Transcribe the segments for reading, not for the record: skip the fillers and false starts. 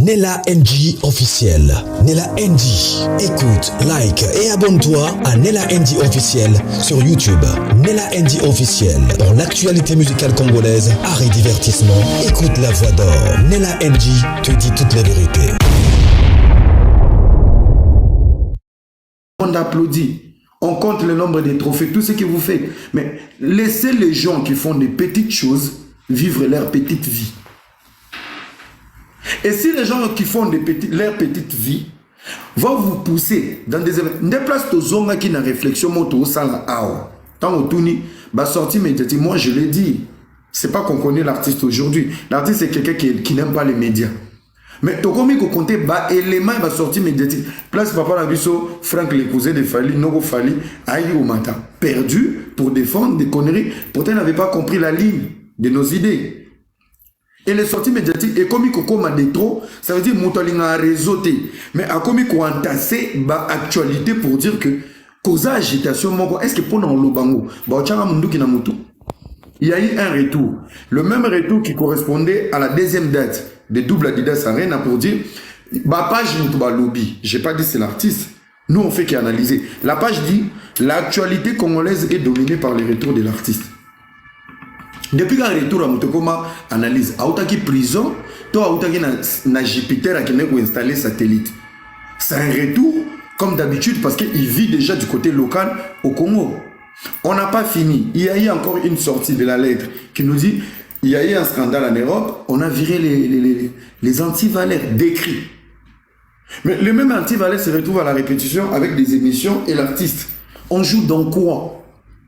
Nella NG officiel. Nella NG. Écoute, like et abonne-toi à Nella NG officiel sur YouTube. Nella NG officiel. Pour l'actualité musicale congolaise, art et divertissement, écoute la voix d'or. Nella NG te dit toute la vérité. On applaudit. On compte le nombre de trophées, tout ce que vous faites. Mais laissez les gens qui font des petites choses vivre leur petite vie. Et si les gens qui font leur petite vie vont vous pousser dans des événements, des places de zone qui n'a réflexion, moto, sala, ao. Tant au tourni, bah sorti médiatique, moi je l'ai dit, c'est pas qu'on connaît l'artiste aujourd'hui. L'artiste c'est quelqu'un qui n'aime pas les médias. Mais tu comme qu'on compte bah élément va sortir médiatique. Place papa la biso, Franck les cousins de Fali, Nogo Fali, aïe au matin, perdu pour défendre des conneries. Pourtant il n'avait pas compris la ligne de nos idées. Et les sorties médiatiques, et comme il y a des trop, ça veut dire qu'il y a un réseau. Mais comme il y a entassé l'actualité pour dire que, cause agitation, est-ce que pour nous, il y a eu un retour. Le même retour qui correspondait à la deuxième date de Double Adidas Arena pour dire, ma page lobby. Je n'ai pas dit c'est l'artiste. Nous, on fait qu'analyser. La page dit, l'actualité congolaise est dominée par les retours de l'artiste. Depuis qu'un retour à Moutokoma analyse, Aoutaki prison, toi Aoutaki na Jupiter qui n'est pas installé satellite. C'est un retour comme d'habitude parce qu'il vit déjà du côté local au Congo. On n'a pas fini. Il y a eu encore une sortie de la lettre qui nous dit il y a eu un scandale en Europe, on a viré les antivalères décrits. Mais le même antivalère se retrouve à la répétition avec des émissions et l'artiste. On joue dans quoi?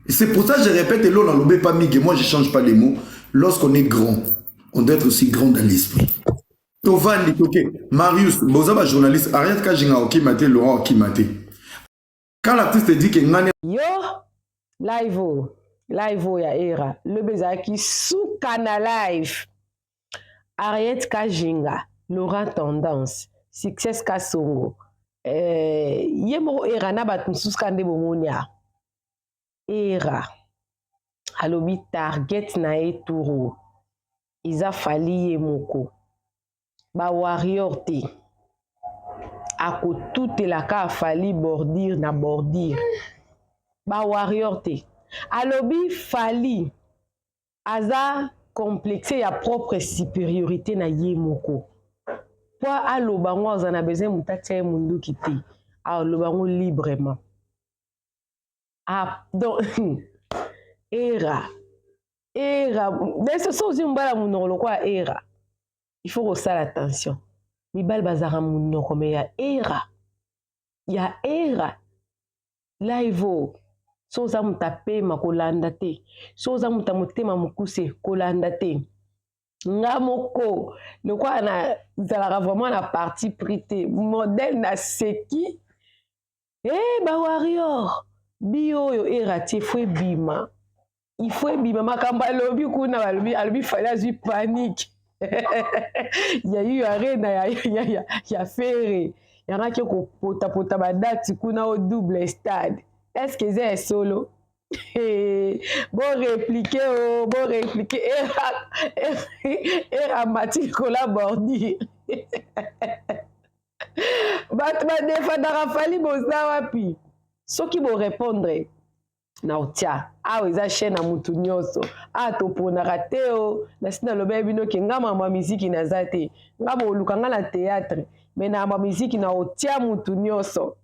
C'est pour ça que je répète, et l'on n'en pas mis, moi je ne change pas les mots. Lorsqu'on est grand, on doit être aussi grand dans l'esprit. Tovan, Marius, Bozaba journaliste, Ariette Kajinga Okimate, Laurent Okimate. Quand l'artiste dit que yo, live ya era, le bezaki sous canal live. Ariette Kajinga, Laurent Tendance, Success Kasongo, yemo era na bat sous kande bomonia. Era alobi target na eturo iza fali ye moko ba warrior te ako tout la ka fali bordir na bordir ba warrior te alobi fali aza complexe ya propre supériorité na ye moko po aloba ngo azana besoin mutatia mundu kiti aloba ngo librement. Ah, donc, era. Mais ce sont aussi un bal à mon quoi, era. Il faut aussi l'attention. Mi bal bazara mon mais ya era. Ya era. Là, il faut. Soza mutape ma kolanda te. Soza mutamote ma mukuse kolanda te. Ngamoko. Le quoi, na, zala vraiment la partie prité. Modèle na seki. Eh, ba warrior. Bio yo erati fwe bima. Il faut bima makamba lobi kuna albi fallait azu panique. Il y a eu arena ya ferré. Il y en a qui ko pota ba date kuna au double stade. Est-ce que c'est solo? Bon répliquer era mati collabordi. Bat défendre fali bosa wapi. Ceux qui vont répondre, Nautia, ah oui, ça chaîne à Moutounioso, ah topona rateo, na sina lobe bino ki ngama ma musique na zate, ngama olukanga na théâtre, mais na ma musique na otia Moutounioso.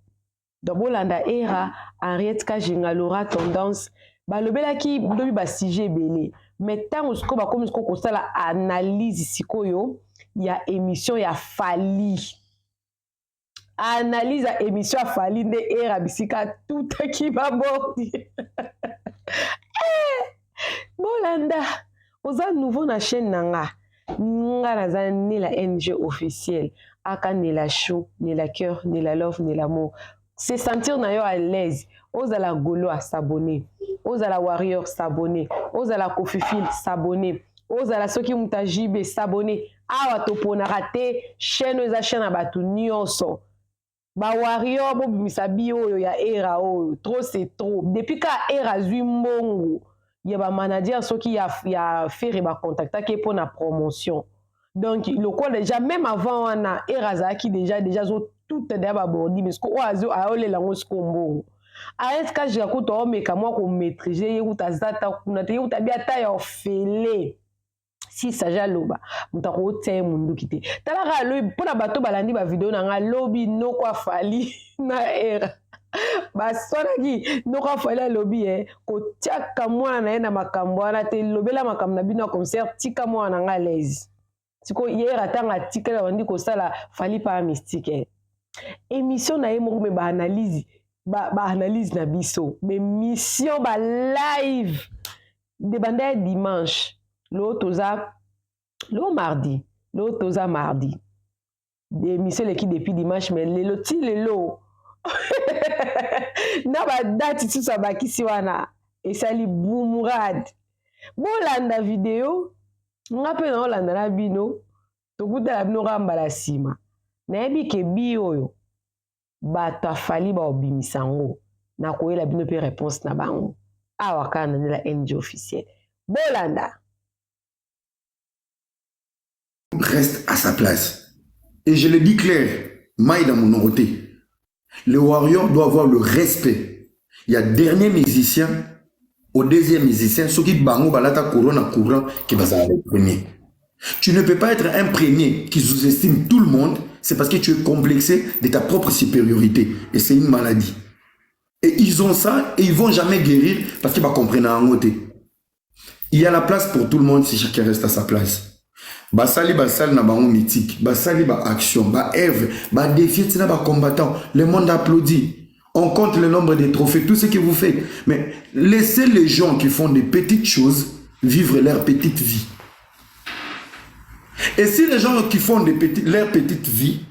Dobolanda era, Henriette Kajinga Laura Tendance, ba lobela ki dobi ba sujet belé, mais tant usko ba comme usko ko sala analyse sikoyo, ya émission ya fali. Analyse à émission à Fali de era bisika tout qui va border. Bolanda, oza nouveau na chaîne nanga. Nga naza ni la NG officielle. Aka ni la chou, ni la cœur, ni la love, ni l'amour. Se sentir na yo à l'aise. Oza la golo à s'abonner. Oza la warrior s'abonner. Oza la kofifil s'abonner. Oza la soki mutajibe s'abonner. Awa topona rate chaîne oza chaîne abatu nyonso. Ba warrior bo bimisa bio ya era o trop c'est trop depuis ka era zui mbongo ya ba manager soki ya faire ba contacta ke pour na promotion Donc le quoi déjà même avant on a Erazaki déjà tout déjà babordi mais ce qu'on a olé la ngos kombo arrête quand j'ai écouté on mais comment qu'on maîtriser écoute azata kuna te écoute bien taille ofélé si ça jaloba mutako te mundu kité talaka lo pona bato balandi ba vidéo na nga lobby no kwa fali na era basonaki no kwa fali lobby ko tiaka mwana na makambo na te lobela makambo na bino concert tika mwana nga lezi siko yera tanga tika la bandi ko sala fali pa mystique émission na yemo me ba analyse na biso mais mission ba live de bande dimanche l'autre mardi des émissions qui depuis dimanche mais le lot na ba date tout ça ba kisi wana et sali Boumurad bolanda vidéo ngape na olanda na bino tokuta la bino ramba la sima na yebi ke bi oyo bata fali ba obimisango na koyela bino pe réponse na bango awa kana na la NG officielle bolanda reste à sa place. Et je le dis clair, maille dans mon côté. Le warrior doit avoir le respect. Il y a dernier musicien, au deuxième musicien, ceux qui bango balata courant qui va s'arrêter premier. Tu ne peux pas être un premier qui sous-estime tout le monde, c'est parce que tu es complexé de ta propre supériorité. Et c'est une maladie. Et ils ont ça et ils vont jamais guérir parce qu'ils vont comprendre en côté. Il y a la place pour tout le monde si chacun reste à sa place. Basali na bango mythique, basali ba action, ba œuvre, ba défi, c'est ba combattant. Le monde applaudit. On compte le nombre de trophées, tout ce que vous faites. Mais laissez les gens qui font des petites choses vivre leur petite vie. Et si les gens qui font leur petite vie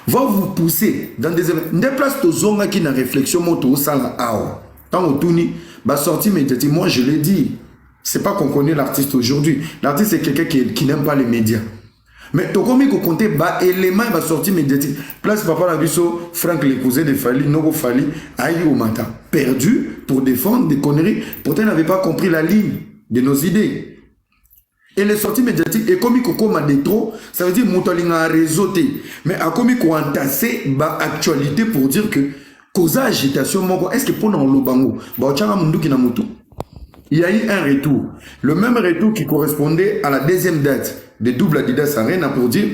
vont vous pousser dans des événements, des places de zone qui n'a réflexion moto au sala ao. Tant au tourni, bah sorti médiatique, moi je l'ai dit. C'est pas qu'on connaît l'artiste aujourd'hui. L'artiste c'est quelqu'un qui n'aime pas les médias. Mais tu comme qu'on compte bas élément va sortir médiatique. Place papa la biso Franck les cousins de Fali, Nogo Fali, aïe au matin. Perdu pour défendre des conneries. Pourtant il n'avait pas compris la ligne de nos idées. Et les sorties médiatiques et comme il m'a dit trop, ça veut dire moutalinga a réseauté. Mais à comme il a entassé ba actualité pour dire que cause agitation est-ce que pour dans le bango ba changa mundu ki na mutu. Il y a eu un retour. Le même retour qui correspondait à la deuxième date de Double Adidas Arena pour dire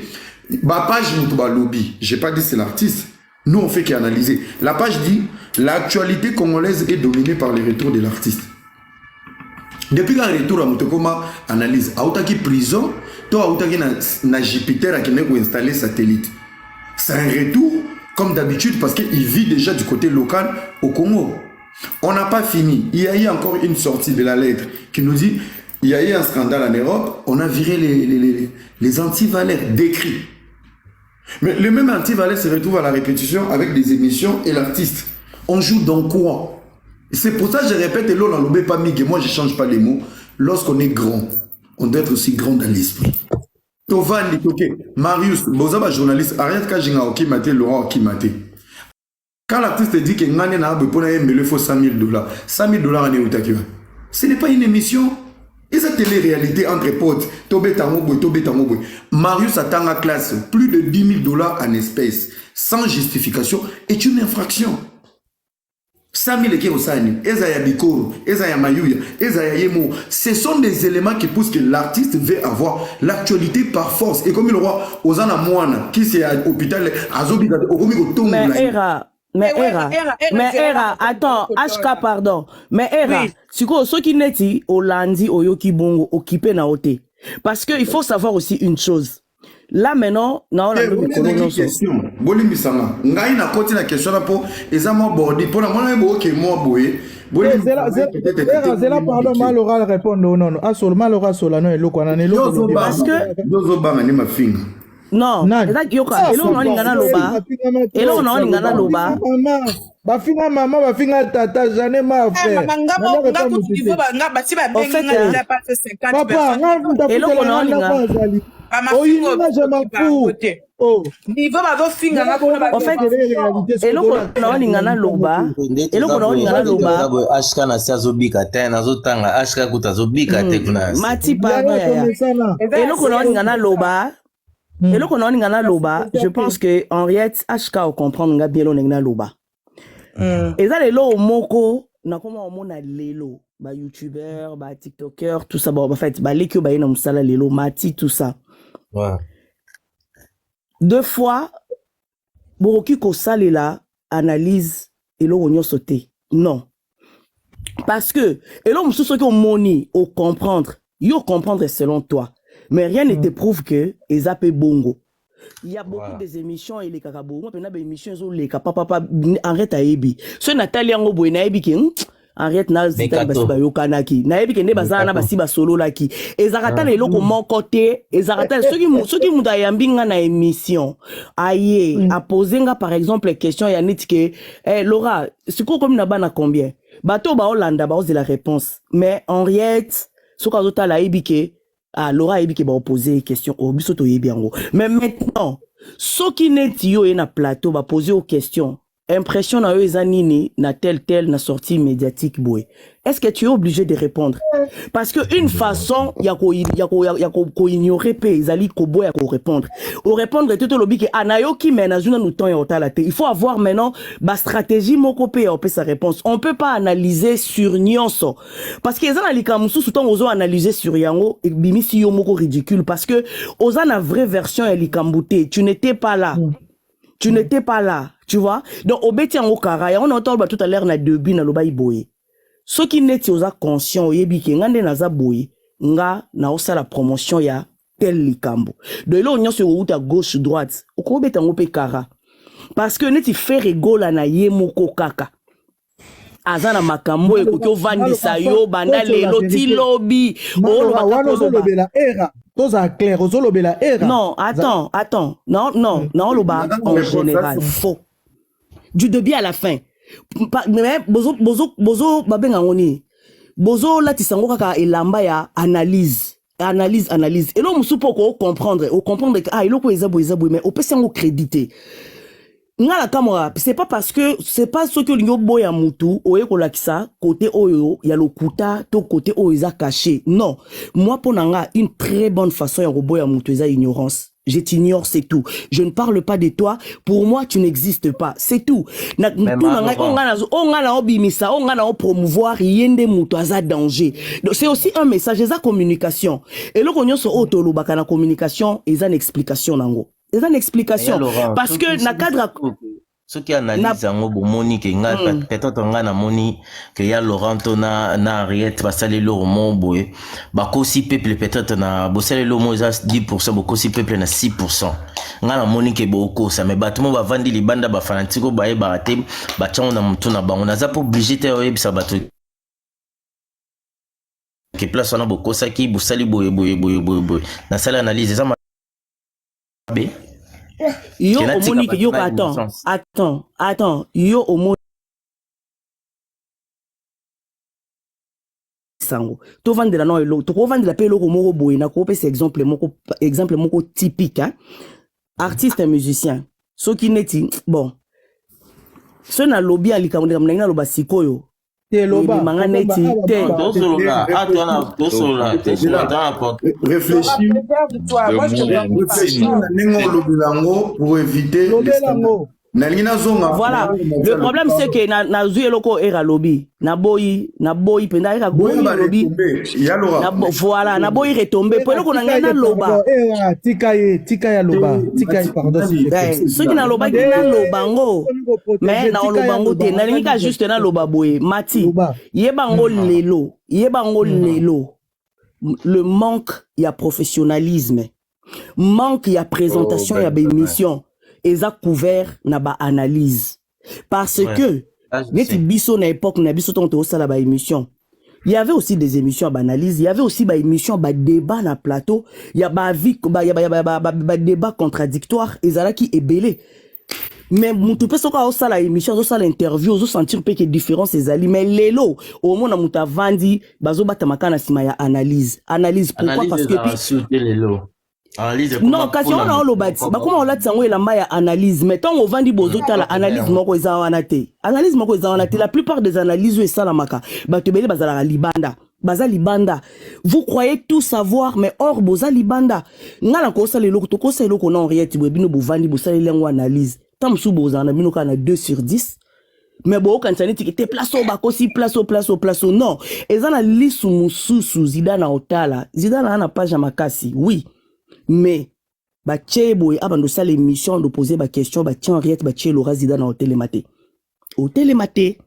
bah page Moutouba Lobby. J'ai pas dit c'est l'artiste. Nous on fait qu'analyser. La page dit l'actualité congolaise est dominée par les retours de l'artiste. Depuis qu'un retour à Moutokoma analyse, Aoutaki prison, toi Aoutaki na Jupiter qui n'est pas installé satellite. C'est un retour comme d'habitude parce qu'il vit déjà du côté local au Congo. On n'a pas fini. Il y a eu encore une sortie de la lettre qui nous dit il y a eu un scandale en Europe, on a viré les antivaleurs décrits. Mais le même antivaleur se retrouve à la répétition avec des émissions et l'artiste. On joue dans quoi? C'est pour ça que je répète, et l'on n'a l'obé pas mis, moi je ne change pas les mots. Lorsqu'on est grand, on doit être aussi grand dans l'esprit. Tovan, Marius, Bozaba journaliste, arrête quand j'ai un Okimate, Laurent Okimate. Quand l'artiste dit que Ngane n'a pas il faut $100 000. $100 000 ce n'est pas une émission. Et ça télé-réalité entre potes. Marius attend à classe plus de $10 000 en espèces, sans justification, est une infraction. 100 000 Kirosani, Ezaya Bikoro, Ezaya Mayuya, Ezaya Yemo, ce sont des éléments qui poussent que l'artiste veut avoir l'actualité par force. Et comme il roi Ozana Moana, qui c'est à l'hôpital, Azobi, Mais Era, attends, HK pardon. Mais Era, tu sais ce qui n'est dit au lundi au Yoki Bongo occupé na ote. Parce que il faut savoir aussi une chose. Là maintenant, non, la question. Boli misanga. Ngai na koti na question là pour ezamo bordi pour la mona bo ke mo boye. Boli Zela pardon mal oral répondre non. Ah seulement l'oral solano et loko na ne loko. Parce que dozo ba ngani mafinga. Non, là yoka elo no lingana loba. Elo no lingana loba. Bafinga maman, bafinga tata, j'en ai marre frère. Papa, elo no lingana. En fait, eloko na lingana loba, eloko na lingana loba. Ashka na siazobika te na zotanga ashka kutazobika te kuna. Mati pa ya. Eloko na lingana loba. Et là, qu'on a ngana loba, je pense que Henriette, HK, on comprend nga bien ngana loba. Et ça, les lots moko, na comment on mona lelo, ba youtubeur, ba tiktoker, tout ça, en fait, ba lekyo ba yena musala lelo, mati, tout ça. Ouais. Deux fois, Boroki ko salela analyse et l'on on sauté. Non. Parce que, et l'on moussou qui ont moni au comprendre, yo comprendre selon toi. Mais rien ne te prouve que ils appellent bongo. Il y a beaucoup des émissions et les kakabongo, puis il y a des émissions où les papa arrête à ebi. Ce Nathalie Ango Boy ebi qui arrête na zita basiba yo kanaki. Na ebi qui ne bazana basiba solo la ki. Et zarata les locaux mon côté, et zarata ceux qui muda yambinga na émission. Aïe, à poser par exemple les questions ya nitike. Laura, c'est quoi comme naba na combien? Bateau ba Hollanda ba ose la réponse. Mais Henriette, ce qu'on a la ebi que ah, Laura ebi qui va poser question au bisoto yebi ango. Mais maintenant, ce qui n'est yo et na plateau va poser aux questions. Impression na eux zanini na tel na sortie médiatique boy. Est-ce que tu es obligé de répondre? Parce que une façon ya ko ignorer pe izali ko boy ya ko répondre. Au répondre tout le lobby que anayo ki mena zuna nous temps ya otalate. Il faut avoir maintenant ba stratégie moko pe ya sa réponse. On peut pas analyser sur nyonso. Parce que ezana likamusu tout temps ozo analyser sur yango et bimisi yo moko ridicule parce que ozana vraie version ya likambuté. Tu n'étais pas là. Tu n'étais pas là, tu vois. Donc au beti en okara, on entend tout à l'heure na debi na loba iboye. Ce qui n'est pas conscient, yebi ke ngande na za boye, nga na osa la promotion ya tel likambo. De là on y a sur route à gauche droite. Oko beti en kara. Parce que neti fait rigola na yemoko kaka. Azana makambo ekoki ovandisa yo banda lelo ti lobby. Non, attends. Non, loba en général. Faux. Du début à la fin. Mais, bozo, babenga ngoni. Bozo, la tisango kaka elamba ya analyse. Analyse. Et là, on soupe comprendre que, ah, il y a ezabou, mais on peut s'en créditer. Nga la camera, c'est pas parce que c'est pas ce que l'igno boya mutu oye kolakisa côté oyo ya lokuta to côté oyo za caché. Non, moi pour nanga une très bonne façon ya boya mutu za ignorance. Je t'ignore, c'est tout. Je ne parle pas de toi. Pour moi, tu n'existes pas. C'est tout. Na promouvoir yende mutu za danger. Donc c'est aussi un message za communication. Et le konyo so otolo bakana communication et za explication nango. C'est une explication. Parce que na cadre ceux qui analysent en moni que peut-être on a moni que y a Laurent na Henriette basale lo mo boy ba ko si peuple peut-être na bosale lo mo za 10% ba ko si peuple na 6%. Nga na moni que boko ça mais battement ba vandi libanda ba fanatiko ba e ba te ba tchon na mutu na bango na za pas obligé te oye bisa batu que place on a boko ça qui bosale boy na sala analyse ça yo omoni yo attends yo omoni sango to vandela no elo to ko vandela pe loko moko boy na ko pe c'est exemple moko typique hein artiste et musicien so ki neti bon so na lobby alikamunda mna loba sikoyo te loba manga neti te réfléchis pour éviter voilà le problème c'est que na zuye loko era lobby na boyi penda era boyi lobby voilà na boyi retomber pour loko na ngana loba tika ya loba pardon ceux qui na loba qui na lobango mais na lobango te na linga juste na loba boye mati yebango lelo le manque il y a professionnalisme manque il y a présentation il y a émission et ça couvert na ba analyse parce que neti biso na époque na biso tonto sala ba émission il y avait aussi des émissions à analyse il y avait aussi ba émission ba débat na plateau il y a ba vie ba débat contradictoire et ça qui est belé mais mutu pe soka osala émission osala interview ozo sentir pe que différence ezali mais lelo au moins na muta vandi bazo bata makana sima ya analyse pourquoi parce que non kasi on a lobati ba comment on l'a tsango elamba ya analyse mais tant on vandi bozo tala analyse moko eza wana te la plupart des analyses ça la maka ba tebele bazala libanda baza libanda. Vous croyez tout savoir, mais or boza libanda. Ngala kosa le loko, to kosa le loko na Henriette bino bovandi bosali lengo analyse. Tam sou boza na bino kana 2 sur 10. Mais bon quand tani tikete place au bakosi place au non. Ezana lisu mususu Zidane otala. Zidane na page ya makasi. Oui. Mais ba tcheboy abando sala émission de poser ba question ba tien Henriette ba tche Laura Zidane au télématé. Au télématé.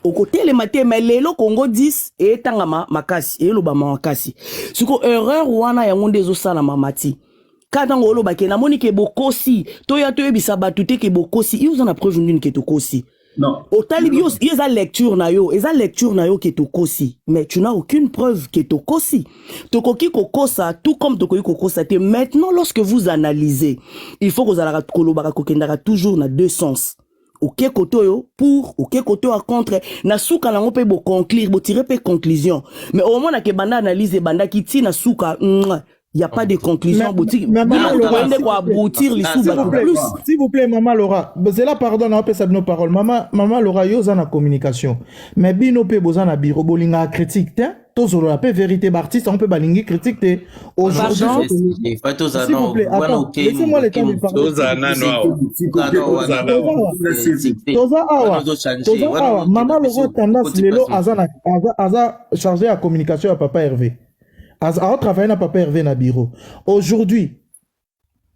Au côté les maté mais lelo Congo 10 et tangama makasi et loba makasi siko erreur wana ya ngonde zo sala mamati kada ngolo ba ke na moni ke bokosi toya toyebisa batute ke bokosi ils ont la preuve d'une ke tokosi non otali bios ils a lecture na yo ke tokosi mais tu n'as aucune preuve ke tokosi tokoki kokosa tout comme tokoki kokosa te maintenant lorsque vous analysez il faut que vous ala koloba kokendaka toujours na deux sens. Ok koto yo pour ok koto à contre na suka na ngope bo conclure bo tirer pe conclusion mais au moment na ke banda analyse banda ki ti na suka y a pas de conclusion boutique maman Laura quoi aboutir les sous plus s'il vous plaît maman Laura c'est là pardon on peut ça nos paroles maman Laura yo za na communication mais bino pe boza na bureau bolinga critique te tozolo la pe vérité d'artiste on peut balingi critique te aujourd'hui s'il vous plaît attends laissez-moi le temps de parler toza awa maman Laura tendance lelo aza chargé à communication à papa Hervé a travaillé na papa Hervé na bureau aujourd'hui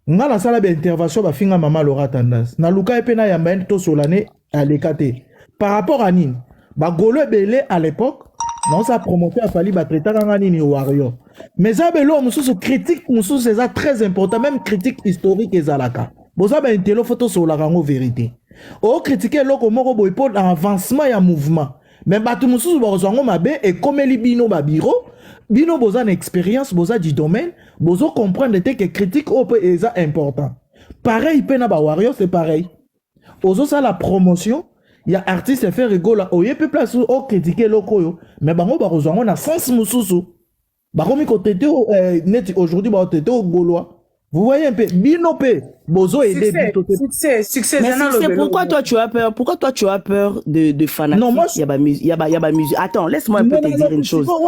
nga na sala ba intervention ba finga maman Laura tendance na luka epe na yamba to solane à l'écaté par rapport à nini ba golo belé à l'époque non ça promoté a fallu ba traiter nga nini warrior mais ça belo mususu critique mususu c'est très important même critique historique ezalaka boza ba intelo photo sur la rango vérité o critiquer loko moko boy pour avancement ya mouvement mais batu mususu ba kozango mabe et comme li bino ba bureau bino boza une expérience boza du domaine bozo comprendre que critique au peu est important pareil pena ba warrior c'est pareil ozo ça la promotion il y a artiste fait rigola o yepe place au critiquer loko mais bango ba kozango na sens mususu ba komi ko tete net aujourd'hui ba tete au gaulois vous voyez un peu binope bozo aider succès mais c'est pourquoi toi tu as peur de fanatique non moi il y a ba musique attends laisse-moi un peu te dire une chose non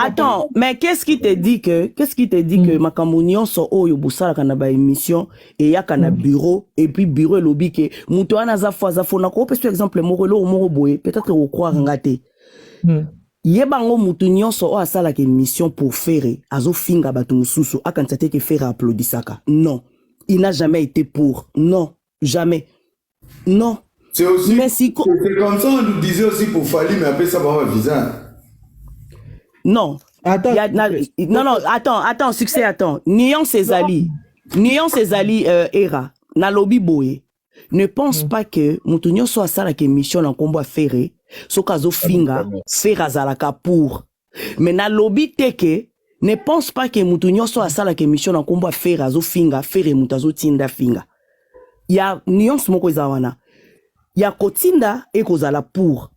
attends mais qu'est-ce qui te dit que makambo nyonso oyo bosala kana ba émission et ya kana bureau et puis bureau lobby que muto ana za fona ko par exemple moko boye peut-être au croire ngate yebango mutu nyonso o asala ke mission pour faire azo finga batu mususu akansate ke faire applaudissaka non il n'a jamais été pour non jamais non c'est aussi mais si c'est comme ça on nous disait aussi pour Fali mais après ça va visa non attends attends succès attends Nion Césali era na lobby boye ne pense pas que mutu nyonso asala ke mission en combo faire sokazo finga faire azalaka pour mais na lobby teke ne pense pas que mutu nyonso asala ke mission na kombo faire azo finga faire mutazo tinda finga ya nuance moko ezawana ya kotinda e kozala pour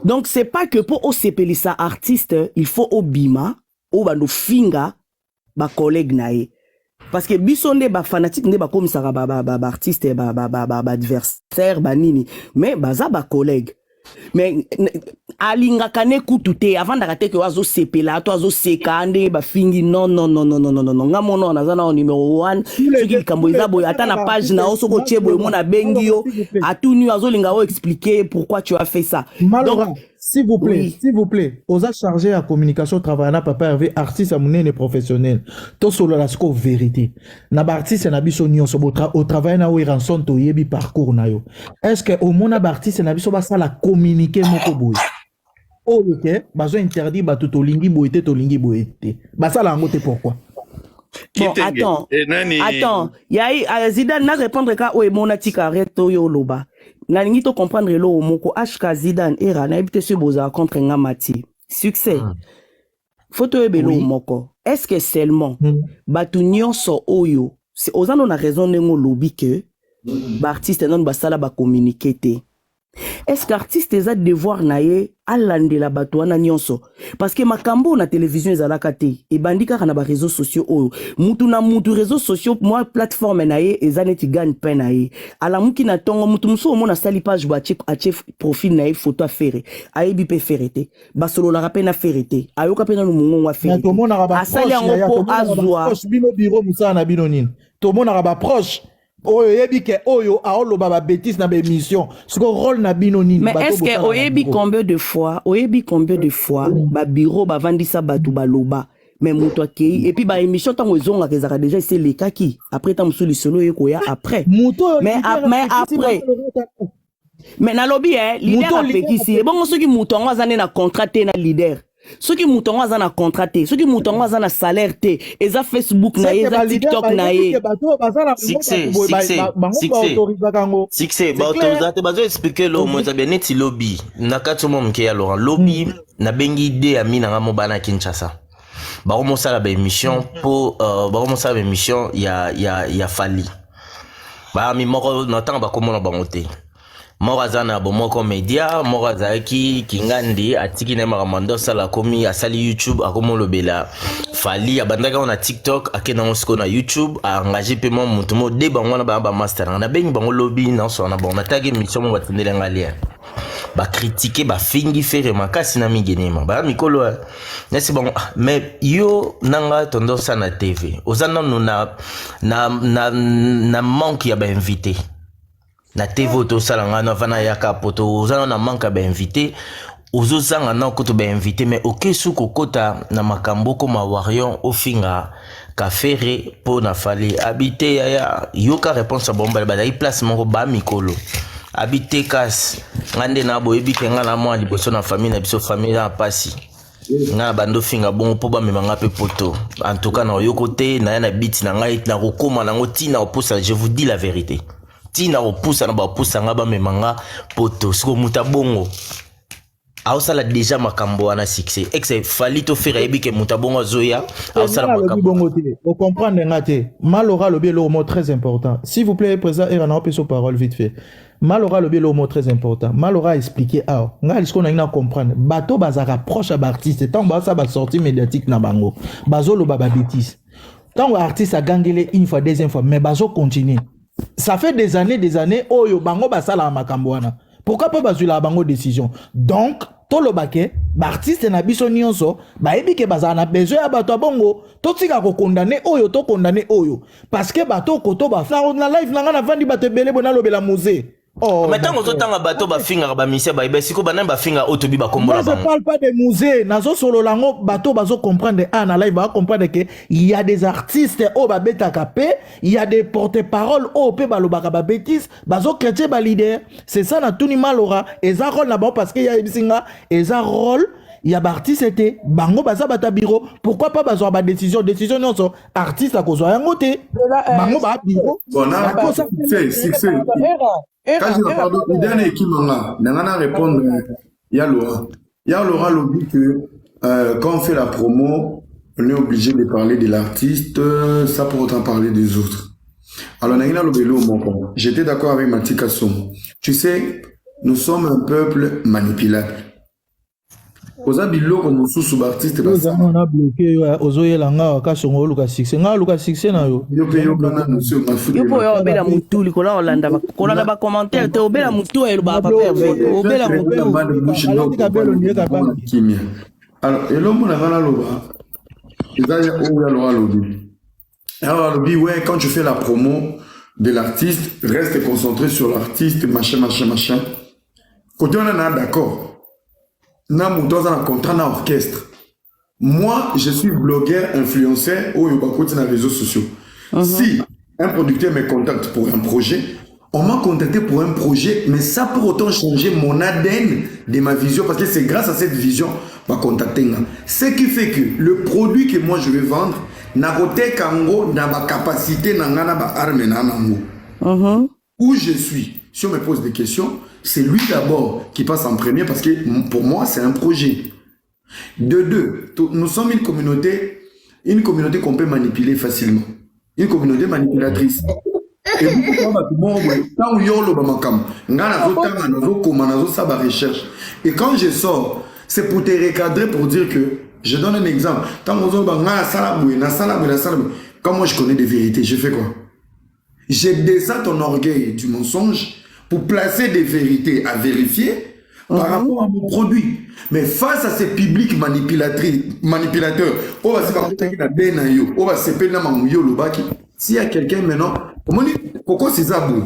donc c'est pas que pour osepelisa artiste il faut obima o bando finga ba collègue nae parce que bisonde ba fanatique ne ba komisaka ba artiste ba adversaire ba nini mais baza ba collègue mais alinga kane kutute avant d'arrêter que ozo sepela to ozo sekande ba fingi non nga mono na zana au numéro 1 ce qui kamboiza boy ata na page na oso ko chebo mona bengio atunu ozo linga o expliquer pourquoi tu as fait ça donc s'il vous plaît oza chargé à communication travailler na papa Hervé artiste amunene professionnel to solo la sco vérité na ba artiste na biso nyonso au travail na o ranson to yebi parcours na yo est-ce que au mona ba artiste na biso ba sala communiquer moko boy oh ok bazo interdit ba to lingi boyete ba sala ngote pourquoi bon attends ya Zidane na répondre ka o mona tika arrête yo loba na lingi to comprendre lo moko HK Zidane era na ebite se boza contre ngamati succès photo ebelo moko est-ce que seulement batu nyonso oyo c'est ozano na raison nengo lobby que ba artiste non ba sala ba communiquer te est-ce qu'artiste eza devoir na ye alandela bato wana nyonso parce que makambo na télévision ezalaka te ebandi kaka na ba réseaux sociaux oyo mutu na mutu réseaux sociaux moi plateforme na ye eza neti gagne pain na ye alamuki na tongo mutu musu omona sali page ba chef profil na ye photo afere ayebi pe fere te basolola pe na fere te ayoka pe na lumungu wa fere asali yango po azwa bino biro musana na bino nini to mona ba proche oyo yebi ke oyo aoloba ba bêtise na ba émission siko rôle na bino nini mais est-ce que oyebi combien de fois ba bureau ba vandisa batu baloba mais muto akei et puis ba émission tango ezonga kezaka déjà c'est le kaki après ta musuli solo yekoya après mais après mais na lobby leader apekisi et bon soki muto ngo azane na contrat te na leader soki muto ngo azana contrat te soki muto ngo azana salaire te eza Facebook na ye eza TikTok na ye succès ba autorisate bazo expliquer lo mo za bien eti lobby na katomo mke ya Laurent lobby na bengi idée ya mina ngamo bana Kinshasa ba ko mosala ba émission pour ba ko mosala ba émission ya Fali ba mi moko na tanga ba komona ba moté Morazana bomoko media Morazaki Kingandi atiki na makamando sala komi asali YouTube akomo lobela Fali abandaka on a TikTok akena on sko na YouTube a engagé paiement mutumo de bango na ba master na bengi bango lobby na so na bon attaque mission mo batendela ngalia ba critiquer ba fingi faire makasi na migenema ba mikolo nesi bon mais yo nanga tendance na TV ozana no na manque ya ba invité na TV to salanga na vana yaka poto ozana na manka ba invité ozozanga na ko to ba invité mais okesu kokota na makambo ko mawarion ofinga kafere po na Fali habité ya yoka réponse à bomba ba dai place moko ba mikolo habité kas ngande na boyebi kenga na mwa liboso na famille na biso famille na pasi nga bando finga bon po ba memanga pe poto en tout cas na yoko te na na bit na ngai na kokoma na ngoti na oposa je vous dis la vérité tina opousa na ba pousa nga ba memanga poto siko muta bongo aosala déjà makambo wana succès exe Fali to faire ebi ke muta bongo zoya aosala makambo bongo te o comprendre ngate malora le bien le mot très important s'il vous plaît président et on a peu sur parole vite fait malora le bien le mot très important malora expliquer nga ce qu'on a comprendre bato bazaka proche à artiste tant ba ça ba sortie médiatique na bango bazolo baba bêtise tant artiste a gangélé une fois deuxième fois mais bazo continue. Ça fait des années, oyo bango basala makambo wana. Pourquoi pas bazula bango décision? Donc, tolo bake, artiste na biso nyonso, ba ebi ke bazana besoin ya bato bongo, to tika ko condamner oyo to condamner oyo. Parce que bato koto ba na live nanga na vandi bato belé bona lobela musée. Oh, mais tant que tanga bato ba finga ba mise ba ibesiko ba namba finga otobi ba kombola ba. Je parle pas des musées, nazo solo lango bato bazo comprendre na live ba comprendre que il y a des artistes au ba beta kapé, il y a des porte-parole au pe ba lobaka ba bêtise, bazo chrétien ba leader. C'est ça na tuni malora, et ça rôle là-bas parce qu'il y a ibisinga, et ça rôle il y a artiste c'était bango baza bata bureau pourquoi pas bazo ba décision non so artiste à cause yango te bango ba bureau bon na c'est quand je parle de dernier qui m'a n'a répondre il y a Laurent lobby que quand on fait la promo on est obligé de parler de l'artiste ça pour autant parler des autres alors Nagina Lobelo j'étais d'accord avec Matika Somo tu sais nous sommes un peuple manipulable. Oza biloko mosusu ba artiste ba ça on a bloqué ozoyela nga ka songo luka succès nga luka succès na yo yo pe yo kana monsieur mafuti yo po yo bela mutu likola olanda ba kola ba commentaire te obela mutu elo ba papa obela mutu kimia alors elo mona kana loba ezaya o ya lo lobby alors lobby ouais quand tu fais la promo de l'artiste reste concentré sur l'artiste machin quand on est d'accord na muto za na contrat na orchestre. Moi, je suis blogueur, influenceur ou yobakoti na réseaux sociaux. Si un producteur me contacte pour un projet, on m'a contacté pour un projet, mais ça pour autant changer mon ADN de ma vision parce que c'est grâce à cette vision m'a contacté. Ce qui fait que le produit que moi je vais vendre n'a côté kango n'a pas capacité n'a pas arme n'a nango. Où je suis, si on me pose des questions, c'est lui d'abord qui passe en premier parce que pour moi, c'est un projet. De deux, nous sommes une communauté qu'on peut manipuler facilement. Une communauté manipulatrice. Et vous, quand vous yolo bamakam, ngana zotanga nazo koma nazo saba recherche. Et quand je sors, c'est pour te recadrer pour dire que je donne un exemple. Quand vous avez ngana salaboué, na salaboué, na salaboué. Quand moi je connais des vérités, je fais quoi? Je descends ton orgueil du mensonge pour placer des vérités à vérifier par rapport à mon produit. Mais face à ces publics manipulateurs, on va se faire on va se faire s'il y a quelqu'un maintenant, pourquoi c'est ça beau?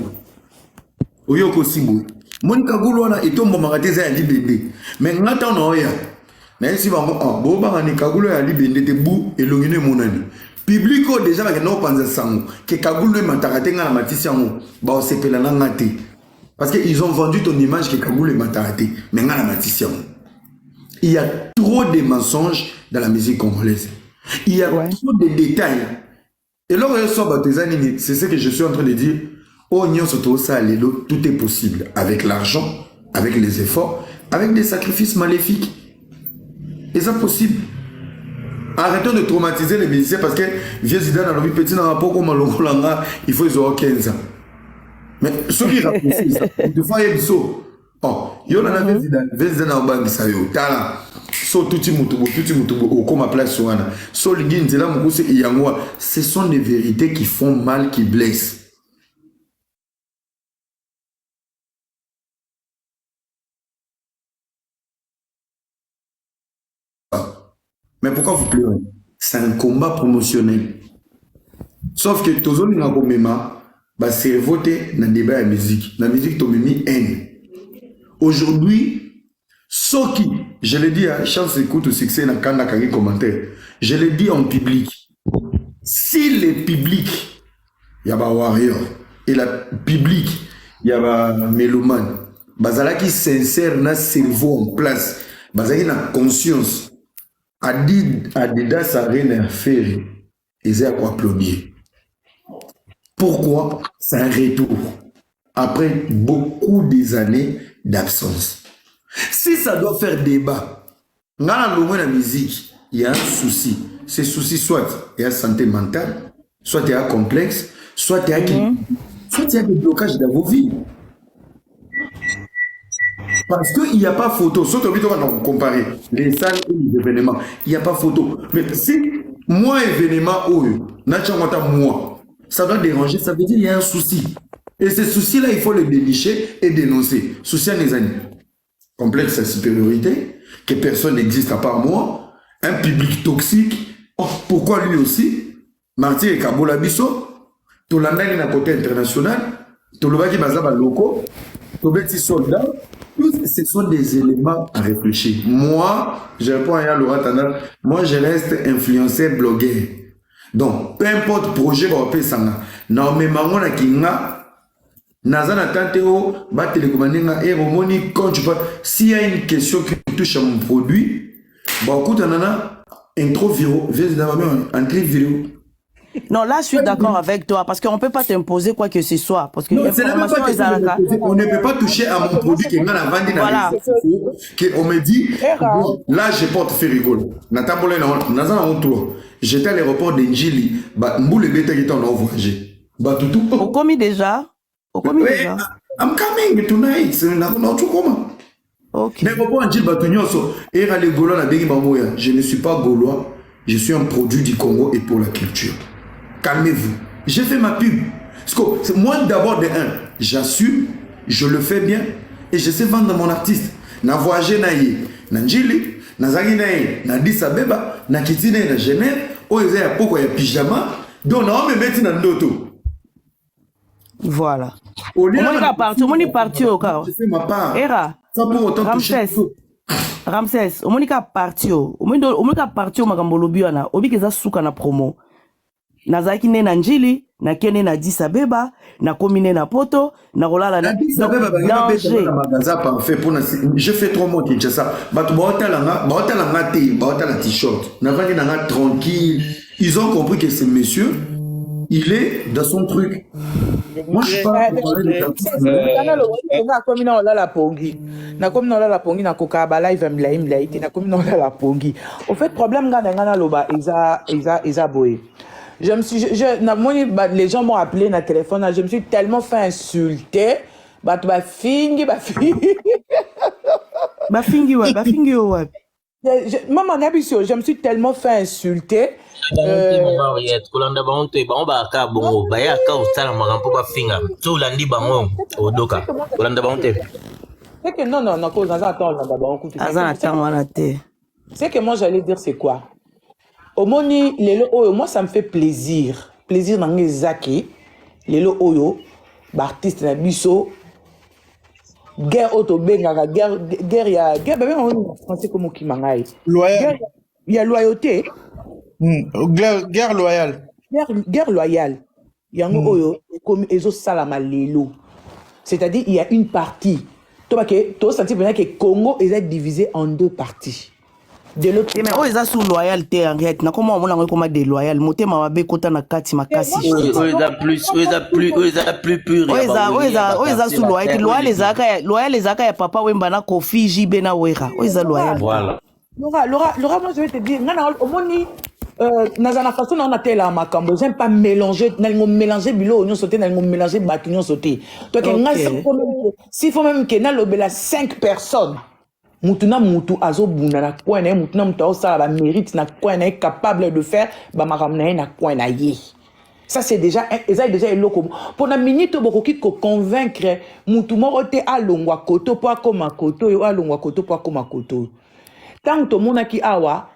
Oyoko Sibo. Mon Kagoulouana est tombé maraté à l'IBD. Mais n'attends rien. Mais si on boba ni Kagoulou à l'IBD de bou et l'ongine mon ami. Publico déjà avec nos panzassango. Que Kagoulou matarate na matisiamo. Ba on se pela ngate. Parce qu'ils ont vendu ton image que Kagoulou matarate. Mais ngana matisiamo. Il y a trop de mensonges dans la musique congolaise. Il y a trop de détails. Et là, c'est ce que je suis en train de dire. Oh, tout est possible. Avec l'argent, avec les efforts, avec des sacrifices maléfiques. Et ça possible. Arrêtons de traumatiser les musiciens parce que vieux Zidane a le petit dans rapport comme il faut ils auront 15 ans. Mais ceux qui rapprochent ça, de fois il y a des sauts. Oh, il y en a vieux Zidane a un ça yo. Tala. So tuti mutubo au comme place soana. So ligin zela mukuse iyangwa. Ce sont des vérités qui font mal, qui blessent. Mais pourquoi vous pleurez? C'est un combat promotionnel. Sauf que tous les gens bah c'est voté dans le débat de musique. La musique t'ont mis haine. Aujourd'hui, ce qui, je le dis à chance écoute au succès dans le commentaire, je le dis en public. Si le public, il y a des warriors, et le public, il y a des mélomanes, bazala qui sincère dans cerveau en place, bazala qui a conscience, Adidas a rien à faire, ils ont à applaudir. Pourquoi? C'est un retour après beaucoup des années d'absence. Si ça doit faire débat, dans la musique, il y a un souci. Ce souci, soit il y a santé mentale, soit il y a un complexe, soit il y a des blocages dans vos vies. Parce qu'il n'y a pas photo. Surtout, on va comparer les salles et les événements. Il n'y a pas photo. Mais si moi, événement, moi, ça doit déranger, ça veut dire qu'il y a un souci. Et ce souci-là, il faut le dénicher et dénoncer. Souci à les amis. Complexe à supériorité, que personne n'existe à part moi, un public toxique. Oh, pourquoi lui aussi? Marty et Kabola Bisso, tout l'année à côté international, tout le baki bazaba locaux, tout le petit soldat. Ce sont des éléments à réfléchir. Moi, je réponds à Laura Tana, moi je reste influenceur, blogueur. Donc, peu importe projet, on va faire ça. Non, mais maman a kinga, nazana tanteo, ba télécommandé nga, et romoni, quand tu vois, s'il y a une question qui touche à mon produit, bah, écoute, nana, intro vidéo, entrée vidéo. Non, là, je suis d'accord avec toi, parce qu'on ne peut pas t'imposer quoi que ce soit. Parce que non, c'est même pas que on ne peut pas toucher à mon produit qui est mal à vendre dans voilà. On me dit, bon, là, je porte fait rigolo. J'étais à l'aéroport d'Enjili, Mboule Beta qui est en voyagé. Au commis déjà? Au commis déjà? I'm coming tonight. Ok. L'aéroport d'Enjili, je ne suis pas gaulois, je suis un produit du Congo et pour la culture. Calmez-vous. J'ai fait ma pub. Parce que moi, d'abord, de un, j'assume, je le fais bien et je sais vendre mon artiste. Na voyagé na ye, na Njili, na Zagi na ye, na Addis Abeba, na Kitine, na Genève, oh, il y a pourquoi il y a pyjama, donc on me met dans l'auto. Voilà. On est parti au cas. Je fais ma part. Era. Sans pour autant toucher. Ramsès, on est parti au Magambolobiana, obi keza suka na promo. Nazaki ne na Njili, na kene na Addis Abeba, na komine na Poto, na rolala na Addis Abeba, je fais 3 mois Kinshasa. T-shirt. Tranquille. Ils ont compris que ce monsieur, il est dans son truc. Moi, je parle au fait, problème, les gens m'ont appelé dans le téléphone, je me suis tellement fait insulter. Bafingi. Maman, je me suis tellement fait insulter. C'est que non, cause c'est que moi j'allais dire c'est quoi? Au moni, moi ça me fait plaisir. Plaisir dans les zaki. Lelo oyo, artiste na biso. Guerre autobengaka, guerre ya français comme qui mangaï. Loyal. Il y a loyauté. Guerre loyale. Guerre loyale. Yango oyo comme ezo salama lelo. C'est-à-dire il y a une partie. Toi senti bien que Congo est divisé en deux parties. De l'autre mais oh ils sont loyauté en fait na comment on a comme des loyal moté ma be kota na kati makasi ils a plus pur ils sous loyauté loyal les aka ya papa wemba na Kofi JB na wera ils loyal voilà Laura moi je vais te dire ngana omoni nazana façon on a tela makambo j'aime pas mélanger bilo oignon sauté mélanger batugnon sauté toi que si faut même que na lobela 5 personnes mutuna mutu azobuna na kwena mutuna mutu osala ba mérite na kwena est capable de faire ba maramna na kwena ye. Ça c'est déjà eloko pour na minute bokoki ko convaincre mutu moko te alongwa koto po akoma koto yo alongwa koto po akoma koto. Tant to monaki awa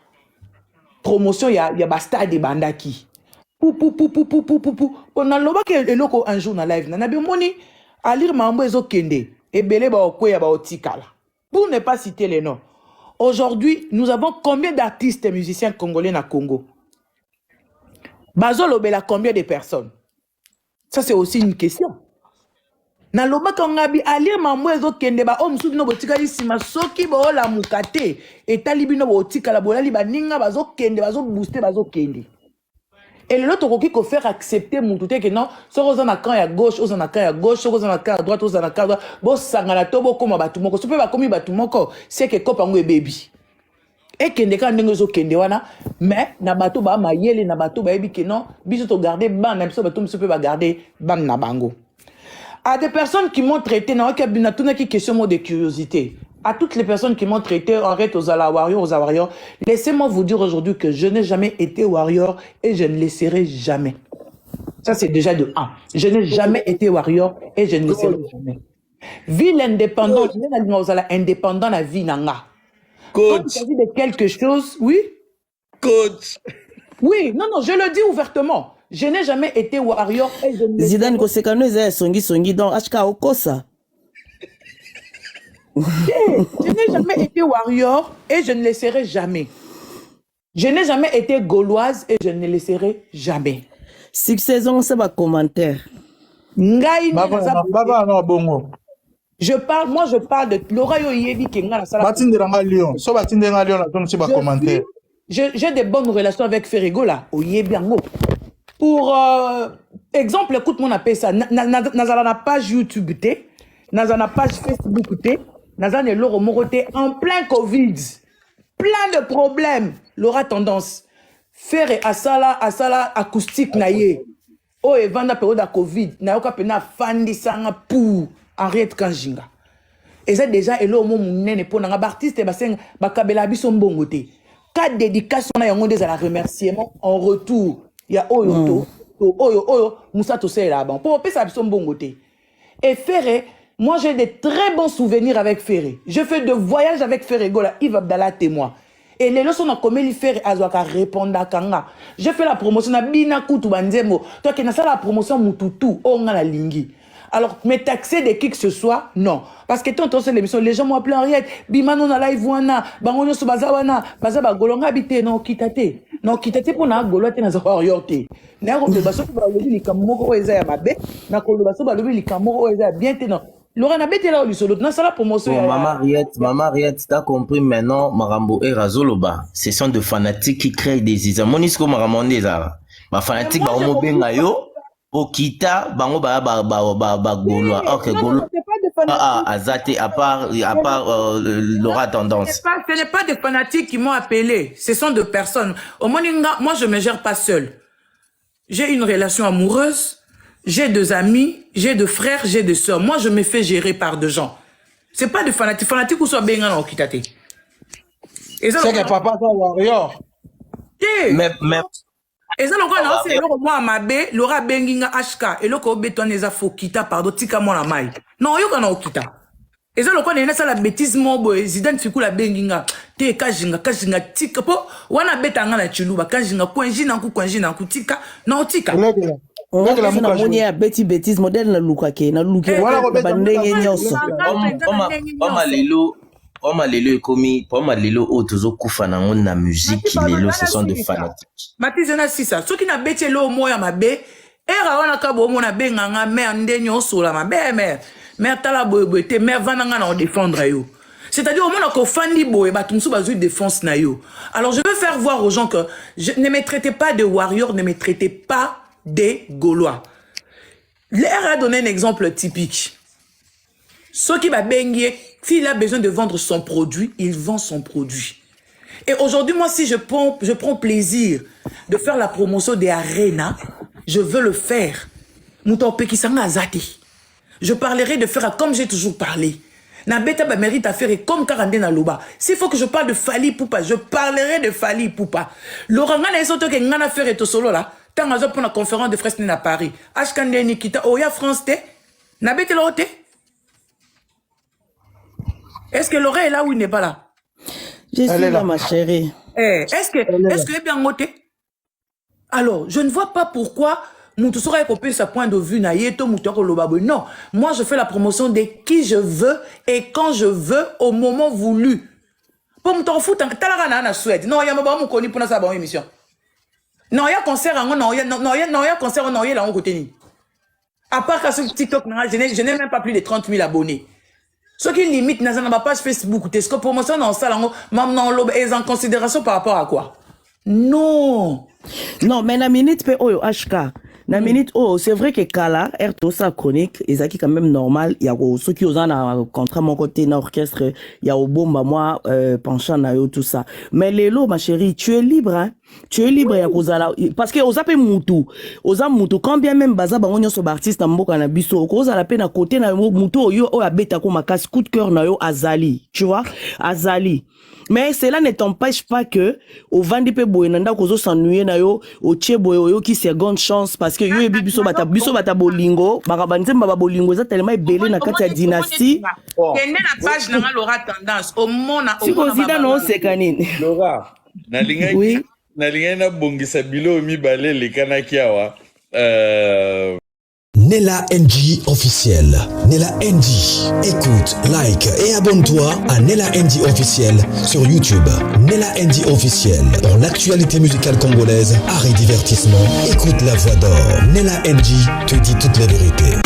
promotion ya ba stade bandaki. Pou on a loba ke eloko un jour na live na bi moni a lire mambo ezokende ebele ba okwe ya ba otikala. Pour ne pas citer les noms, aujourd'hui, nous avons combien d'artistes et musiciens congolais na Congo? Bazolo Bela, combien de personnes? Ça, c'est aussi une question. Na loba kangabi alir mamwezo kende ba om sud no botika isima soki bo la mukate et talibi no botika la bolali ba ninga bazo kende bazo booster bazo kende. Et l'autre qui peut faire accepter mon tout que non, ce qu'on a quand à gauche, on a quand à gauche, on a quand à droite, on a quand à droite, bon sangala tobo comme batumoko, ce peut pas comme batumoko, c'est que copain ou baby. Et que ndeka ndengozo kende wana, mais na bato ba mayele na bato ba ebi que non, biso to garder ban na biso bato peut pas garder ban na bango. À des personnes qui m'ont traité na okabina tuna qui question de curiosité. À toutes les personnes qui m'ont traité, arrête aux warriors, laissez-moi vous dire aujourd'hui que je n'ai jamais été warrior et je ne le serai jamais. Ça, c'est déjà de 1. Je n'ai jamais été warrior et je ne le serai jamais. Vie l'indépendance, je n'ai indépendant la vie nanga. Quand il s'agit de quelque chose, oui? Coach. Oui, non, je le dis ouvertement. Je n'ai jamais été warrior et je ne le serai Zidane Kosekano est songi donc HK Okosa. Je n'ai jamais été warrior et je ne le serai jamais. Je n'ai jamais été gauloise et je ne le serai jamais. Succession, c'est ma commentaire. Je parle de Laura Yoyebi qui est j'ai des bonnes relations avec Ferrigo là, Oyebiango. Pour exemple, écoute mon appel ça. Nazala page YouTube, Nazala page Facebook, Nazane Loro Moroté en plein Covid. Plein de problèmes. L'aura tendance. Faire asala acoustique naye. Oh, et vanda période à Covid. Nayoka pena fandi sanga pour Henriette Kanjinga. Et ça déjà, et là, au moment où nene pour un artiste, bakabela biso mbongote. 4 dédications na yango des à la remerciement en retour. Il y a Oyo, Moussa Tossé là-bas. Pour payer ça biso mbongote. Et Ferré, moi, j'ai des très bons souvenirs avec Ferré. Je fais de voyages avec Ferré Gola, Yves Abdallah témoin. Et les leçons comme il fait Azwaka répondre à Kanga. Je fais la promotion à Binakutu Banzemo. Toi qui n'as pas la promotion Mututu, on a la lingi. Alors, mais taxer de qui que ce soit, non. Parce que tant c'est l'émission, les gens m'ont appelé Henriette, Bimano na live wana, Bangono Subazawana, Bazaba Golonga habité, non, kitate. Non, kitate pour na Golote na orienté. N'a pas de basso pour le li kamoko eza mabe, na kolo basso ba le li kamoko eza bien non. Laura n'a pas été là au solo, dans la promotion. Maman Riette, t'as compris maintenant, Marambo et Razoloba. Ce sont des fanatiques qui créent des isas. Monisco Maramonde Zara. Ma fanatique, ba omo bengayo. Okita, bango ba Gaulois. Ok, Gaulois. Azate, à part Laura Tendance. Ce n'est pas des fanatiques qui m'ont appelé. Ce sont des personnes. Au Moninga, moi, je me gère pas seul. j'ai une relation amoureuse, j'ai 2 amis, j'ai 2 frères, j'ai 2 sœurs. Moi, je me fais gérer par 2 gens. C'est pas de fanatique. Fanatique ou soit benga na okitate. C'est que papa est warrior. Mais et ça donc on c'est le moi mabe Laura benginga HK et le ko beton eza fokita pardon tika moi la mai. Non yo kana okita. Et ça donc on est ça la bêtise mo Zidane fiku la benginga te kajinga tika po wana betanga na chiluba kajinga kwenji na ku tika na tika. Na moni ya bêtise modèle na lukake na luke ba ndenge nyoso. Poma lelo ekomi poma lelo otozo kufa na ngona musique lelo ce sont des fanatiques. Matize na sisa soki na beti lo moya mabe era wana ka bo mona benganga mère ndenyo sola mabe mère tala boyete mère vananga na défendre yo. C'est-à-dire au moment qu'on fandi boy ba tumsu bazui défense na yo. Alors je veux faire voir aux gens que ne me traitez pas de warrior, ne me traitez pas des Gaulois. L'air a donné un exemple typique. Ce qui va bengier, s'il a besoin de vendre son produit, il vend son produit. Et aujourd'hui, moi, si je prends plaisir de faire la promotion des arénas, je veux le faire. Je parlerai de faire comme j'ai toujours parlé. Nabeta ba mérite à faire comme Karandé na loba. S'il faut que je parle de Fali Poupa, je parlerai de Fali Poupa. Laurent Ngana esoto ke ngana faire to solo là. Tant azo pour la conférence de Fresne à Paris. Ashkande Nikita Oya France te. Nabeta l'ote. Est-ce que Laurent est là ou il n'est pas là? Je suis là, ma chérie. Est-ce que est bien noté? Alors, je ne vois pas pourquoi Moutou sera copié sa point de vue naïeto Moutou Lobabo. Non, moi je fais la promotion de qui je veux et quand je veux au moment voulu. Pour me t'en foutre, t'as la na Suède. Non, il y a pas mon connu pour sa bonne émission. Non, il y a concert non, il y a concert non, il y a là on côté ni. À part qu'à ce TikTok, je n'ai même pas plus de 30 000 abonnés. Ce qui limite dans ma page Facebook, est-ce que promotion dans ça, est en considération par rapport à quoi? Non. Non, mais la minute pe oyo HK. La minute c'est vrai que Kala, tout sa chronique, et ça qui quand même normal, il y a ceux qui ont un contrat mon côté dans l'orchestre, il y a au bomba moi penchant na yo tout ça. Mais Lélo ma chérie, tu es libre hein. Tu es libre ya kozala parce que ozape mutu. Oza mutu quand bien même baza bango nyoso ba artiste na mboka na biso, kozala pe na côté na mutu oyo o abeta ko makasi coup de cœur na yo azali, tu vois? Azali. Mais cela ne t'empêche pas que au vandi pe boye nanda kozo s'ennuyer na yo au tie boye yo qui seconde chance parce que yo ebi biso bata bolingo bakabanze baba bolingo za tellement belé na kati ya dynastie. Kende na page na Laura tendance au mona si kozida no sekanini. Laura oui. Nalinga na bongisa bilo mibale lekanaki awa Nella NG officiel. Nella NG. Écoute, like et abonne-toi à Nella NG officiel sur YouTube. Nella NG officiel. Pour l'actualité musicale congolaise, art et divertissement, écoute la voix d'or. Nella NG te dit toutes les vérités.